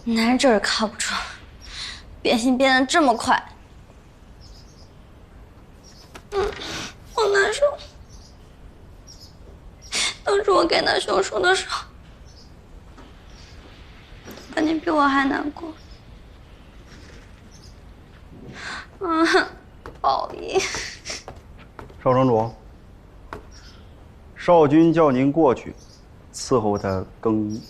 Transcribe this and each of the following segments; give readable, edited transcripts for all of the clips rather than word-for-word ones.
男人就是靠不住，变心变得这么快。好难受。当初我给他凶手的时候，肯定比我还难过。报应。少城主，少君叫您过去伺候他更衣，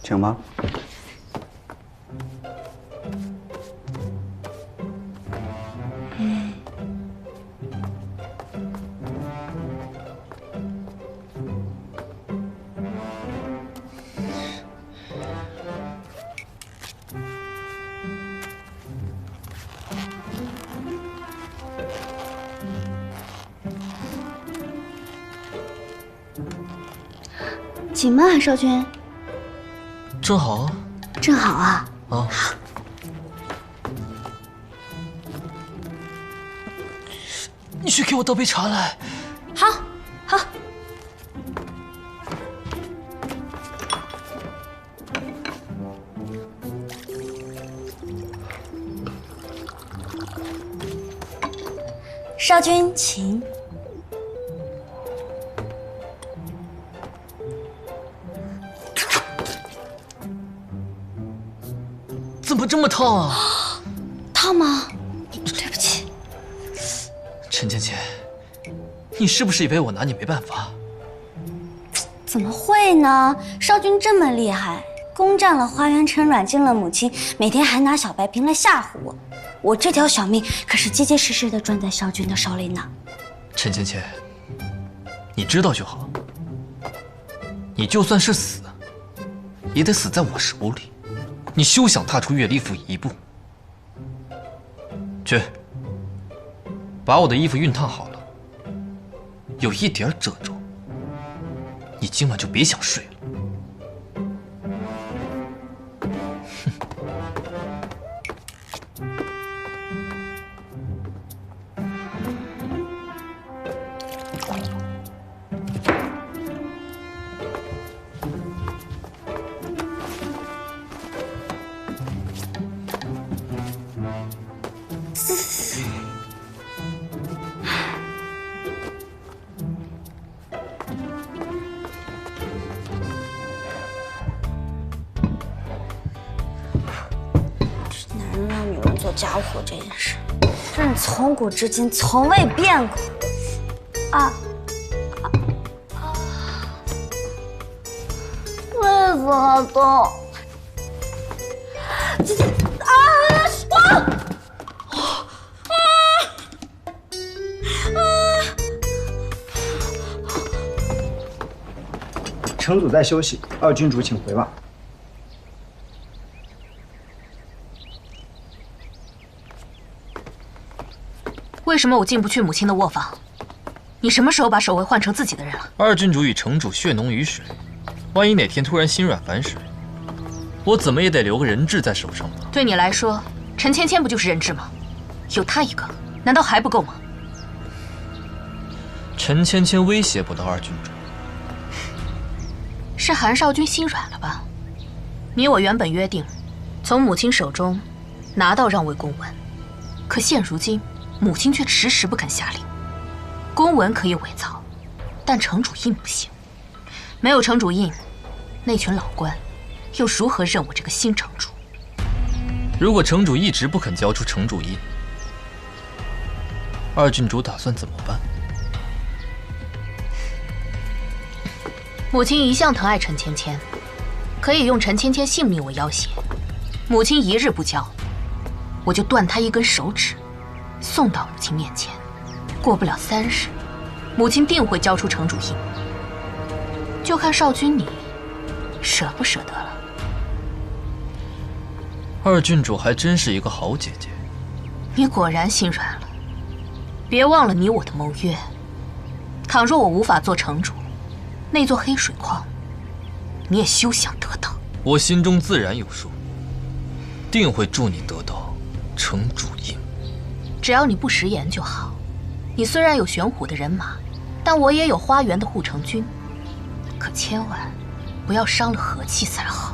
请吧。请慢啊，少君。正好啊。正好啊。啊。你去给我倒杯茶来。好，好。少君，请。怎么这么烫啊？烫吗？对不起。陈芊芊，你是不是以为我拿你没办法？怎么会呢？少君这么厉害，攻占了花园城，软禁了母亲，每天还拿小白瓶来吓唬我。我这条小命可是结结实实的攥在少君的手里呢。陈芊芊，你知道就好。你就算是死，也得死在我手里。你休想踏出月丽府一步。去，把我的衣服熨烫好了，有一点褶皱，你今晚就别想睡了。做家务活这件事，真是从古至今从未变过。累死了都！城主在休息，二郡主请回吧。为什么我进不去母亲的卧房？你什么时候把守卫换成自己的人了？二郡主与城主血浓于水，万一哪天突然心软反水，我怎么也得留个人质在手上吧？对你来说，陈芊芊不就是人质吗？有她一个，难道还不够吗？陈芊芊威胁不到二郡主，是韩少君心软了吧？你我原本约定，从母亲手中拿到让位公文，可现如今。母亲却迟迟不肯下令。公文可以伪造，但城主印不行。没有城主印，那群老官又如何认我这个新城主？如果城主一直不肯交出城主印，二郡主打算怎么办？母亲一向疼爱陈芊芊，可以用陈芊芊性命为要挟。母亲一日不交，我就断她一根手指。送到母亲面前，过不了3日，母亲定会交出城主印。就看少君你舍不舍得了。二郡主还真是一个好姐姐。你果然心软了。别忘了你我的盟约。倘若我无法做城主，那座黑水矿，你也休想得到。我心中自然有数，定会助你得到城主印。只要你不食言就好。你虽然有玄虎的人马，但我也有花园的护城军。可千万不要伤了和气才好。